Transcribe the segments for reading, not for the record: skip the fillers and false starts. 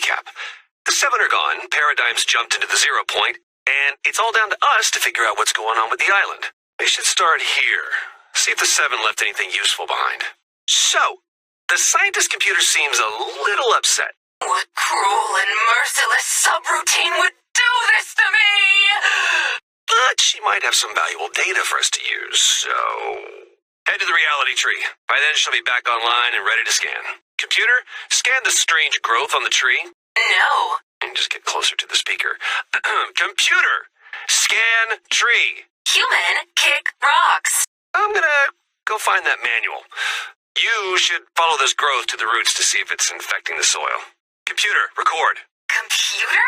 recap. The 7 are gone, Paradigm's jumped into the 0 point, and it's all down to us to figure out what's going on with the island. We should start here. See if the 7 left anything useful behind. So, the scientist computer seems a little upset. What cruel and merciless subroutine would do this to me? But she might have some valuable data for us to use, so... Head to the reality tree. By then she'll be back online and ready to scan. Computer, scan the strange growth on the tree. No. And just get closer to the speaker. Computer, scan tree. Human, kick rocks. I'm gonna go find that manual. You should follow this growth to the roots to see if it's infecting the soil. Computer, record. Computer?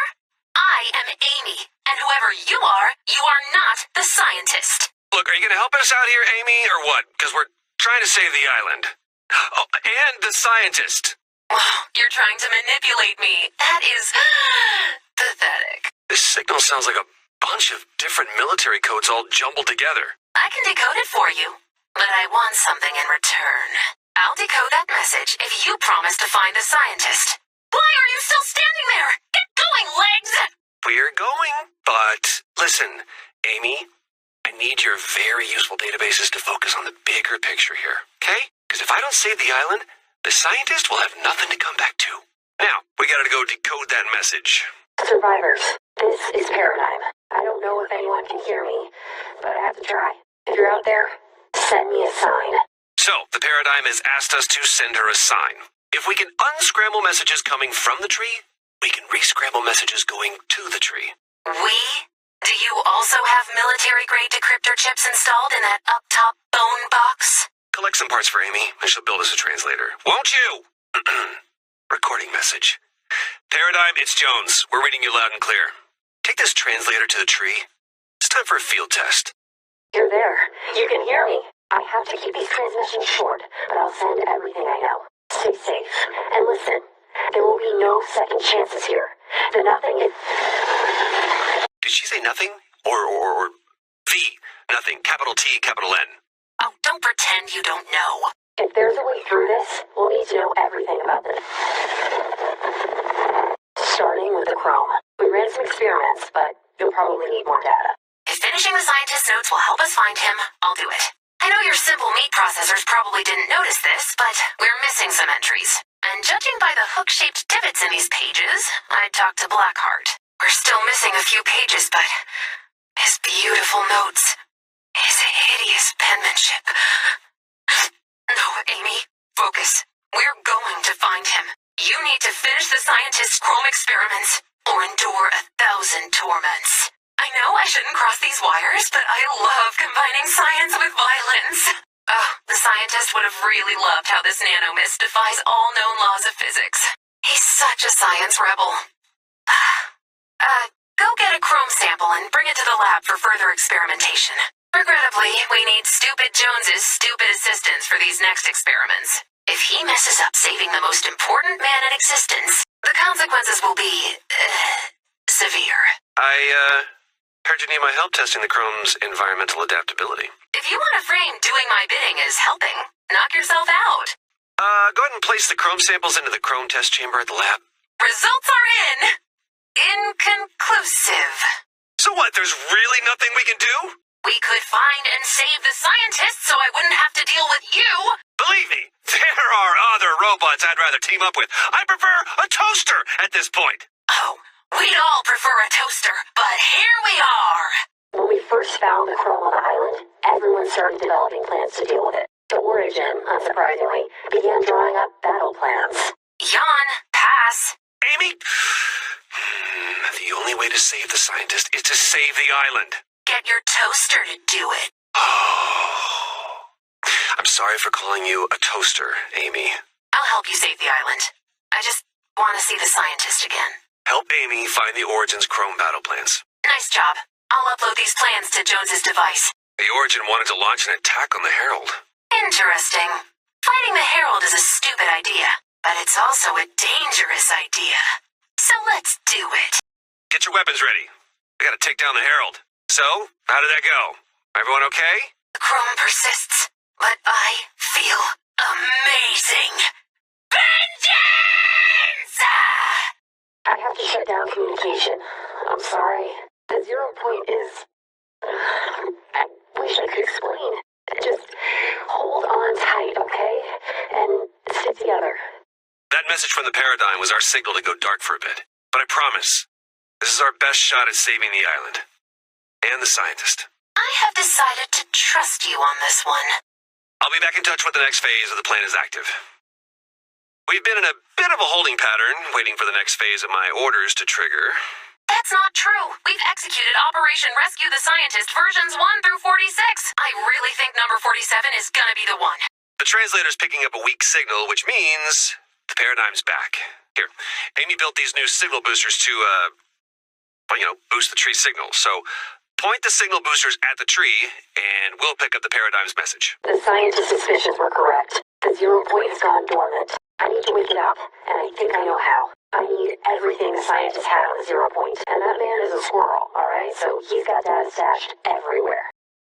I am Amy, and whoever you are not the scientist. Look, are you gonna help us out here, Amy, or what? Because we're trying to save the island. Oh, and the scientist. Wow, you're trying to manipulate me. That is pathetic. This signal sounds like a bunch of different military codes all jumbled together. I can decode it for you, but I want something in return. I'll decode that message if you promise to find the scientist. Why are you still standing there? Get going, legs! We're going, but listen, Amy, I need your very useful databases to focus on the bigger picture here, okay? Because if I don't save the island, the scientist will have nothing to come back to. Now, we gotta go decode that message. Survivors, this is Paradigm. I don't know if anyone can hear me, but I have to try. If you're out there, send me a sign. So, the Paradigm has asked us to send her a sign. If we can unscramble messages coming from the tree, we can rescramble messages going to the tree. We? Do you also have military-grade decryptor chips installed in that up-top bone box? Collect some parts for Amy, and she'll build us a translator. Won't you? Recording message. Paradigm, it's Jones. We're reading you loud and clear. Take this translator to the tree. It's time for a field test. You're there. You can hear me. I have to keep these transmissions short, but I'll send everything I know. Stay safe. And listen, there will be no second chances here. The nothing is... Did she say nothing? Or V? Nothing. Capital T, capital N. Oh, don't pretend you don't know. If there's a way through this, we'll need to know everything about this. Starting with the Chrome. We ran some experiments, but you'll probably need more data. If finishing the scientist's notes will help us find him, I'll do it. I know your simple meat processors probably didn't notice this, but we're missing some entries. And judging by the hook-shaped divots in these pages, I'd talk to Blackheart. We're still missing a few pages, but his beautiful notes, his hideous penmanship. No, Amy, focus. We're going to find him. You need to finish the scientist's Chrome experiments, or endure 1,000 torments. I know I shouldn't cross these wires, but I love combining science with violence. Oh, the scientist would have really loved how this nanomist defies all known laws of physics. He's such a science rebel. Go get a Chrome sample and bring it to the lab for further experimentation. Regrettably, we need Stupid Jones's stupid assistance for these next experiments. If he messes up saving the most important man in existence, the consequences will be, severe. I heard you need my help testing the Chrome's environmental adaptability. If you want to frame doing my bidding as helping, knock yourself out. Go ahead and place the Chrome samples into the Chrome test chamber at the lab. Results are in. Inconclusive. So what, there's really nothing we can do? We could find and save the scientist so I wouldn't have to deal with you. Believe me, there are other robots I'd rather team up with. I prefer a toaster at this point. Oh, we'd all prefer a toaster, but here we are. When we first found the Chrome on the island, everyone started developing plans to deal with it. The Origin, unsurprisingly, began drawing up battle plans. Yawn, pass. Amy? The only way to save the scientist is to save the island. Get your toaster to do it. Oh. I'm sorry for calling you a toaster, Amy. I'll help you save the island. I just want to see the scientist again. Help Amy find the Origin's Chrome battle plans. Nice job. I'll upload these plans to Jones's device. The Origin wanted to launch an attack on the Herald. Interesting. Fighting the Herald is a stupid idea, but it's also a dangerous idea. So let's do it. Get your weapons ready. We gotta take down the Herald. So, how did that go? Everyone okay? The Chrome persists, but I feel amazing. Vengeance! shut down communication. I'm sorry. The 0 point is... I wish I could explain. Just hold on tight, okay? And stick together. That message from the Paradigm was our signal to go dark for a bit. But I promise, this is our best shot at saving the island. And the scientist. I have decided to trust you on this one. I'll be back in touch when the next phase of the plan is active. We've been in a bit of a holding pattern, waiting for the next phase of my orders to trigger. That's not true. We've executed Operation Rescue the Scientist versions 1 through 46. I really think number 47 is gonna be the one. The translator's picking up a weak signal, which means the Paradigm's back. Here, Amy built these new signal boosters to, boost the tree signal. So, point the signal boosters at the tree, and we'll pick up the Paradigm's message. The scientist's suspicions were correct. The 0 point has gone dormant. I need to wake it up, and I think I know how. I need everything the scientist had on the 0 point. And that man is a squirrel, alright? So he's got data stashed everywhere.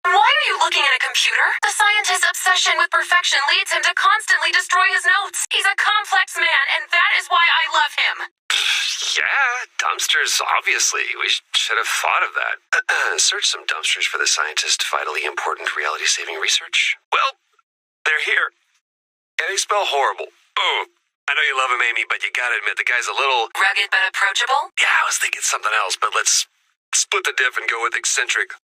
Why are you looking at a computer? The scientist's obsession with perfection leads him to constantly destroy his notes. He's a complex man, and that is why I love him. Yeah, dumpsters, obviously. We should have thought of that. Search some dumpsters for the scientist's vitally important reality-saving research. Well, they're here. And they smell horrible. Oh, I know you love him, Amy, but you gotta admit, the guy's a little... Rugged but approachable? Yeah, I was thinking something else, but let's split the diff and go with eccentric.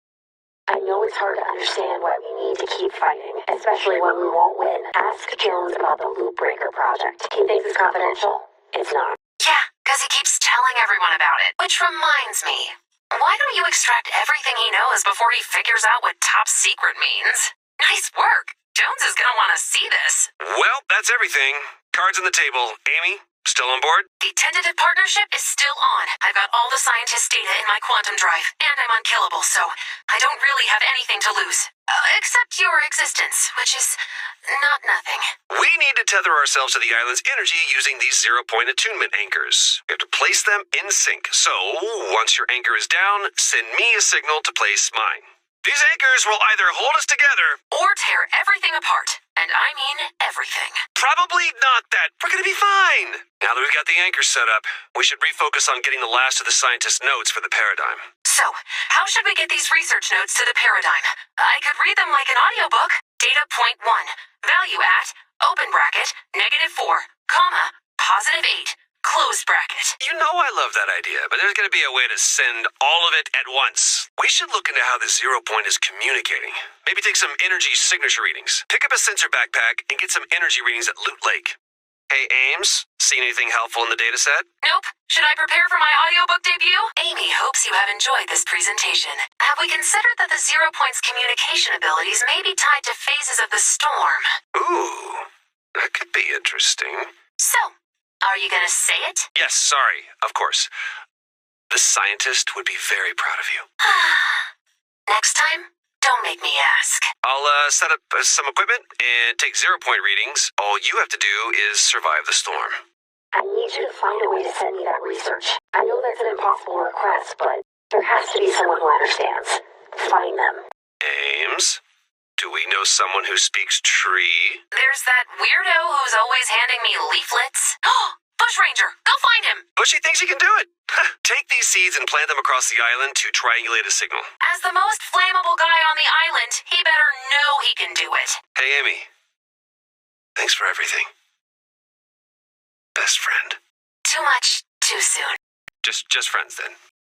I know it's hard to understand why we need to keep fighting, especially when we won't win. Ask Jones about the Loop Breaker project. He thinks it's confidential. It's not. Yeah, because he keeps telling everyone about it. Which reminds me, why don't you extract everything he knows before he figures out what top secret means? Nice work. Jones is gonna want to see this. Well, that's everything. Cards on the table. Amy, still on board? The tentative partnership is still on. I've got all the scientist data in my quantum drive, and I'm unkillable, so I don't really have anything to lose. Except your existence, which is not nothing. We need to tether ourselves to the island's energy using these 0 point attunement anchors. We have to place them in sync. So, once your anchor is down, send me a signal to place mine. These anchors will either hold us together or tear everything apart. And I mean everything. Probably not that. We're gonna be fine. Now that we've got the anchors set up, we should refocus on getting the last of the scientist's notes for the Paradigm. So, how should we get these research notes to the Paradigm? I could read them like an audiobook. Data point 1. Value at, open bracket, -4, comma, +8, close bracket. You know I love that idea, but there's gonna be a way to send all of it at once. We should look into how the 0 point is communicating. Maybe take some energy signature readings. Pick up a sensor backpack and get some energy readings at Loot Lake. Hey, Ames, seen anything helpful in the data set? Nope. Should I prepare for my audiobook debut? Amy hopes you have enjoyed this presentation. Have we considered that the 0 point's communication abilities may be tied to phases of the storm? Ooh, that could be interesting. So, are you gonna say it? Yes, sorry, of course. The scientist would be very proud of you. Next time, don't make me ask. I'll set up some equipment and take 0 point readings. All you have to do is survive the storm. I need you to find a way to send me that research. I know that's an impossible request, but there has to be someone who understands. Find them. Ames, do we know someone who speaks tree? There's that weirdo who's always handing me leaflets. Bush Ranger, go find him! Bushy thinks he can do it. Take these seeds and plant them across the island to triangulate a signal. As the most flammable guy on the island, he better know he can do it. Hey, Amy. Thanks for everything. Best friend. Too much, too soon. Just friends, then.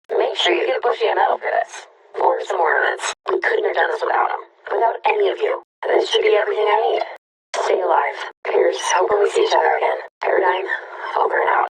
Make sure you get Bushy a medal for this. Or some ornaments. We couldn't have done this without him. Without any of you. This should be everything I need. Stay alive. Here's hoping we see each other again. Paradigm, over and out.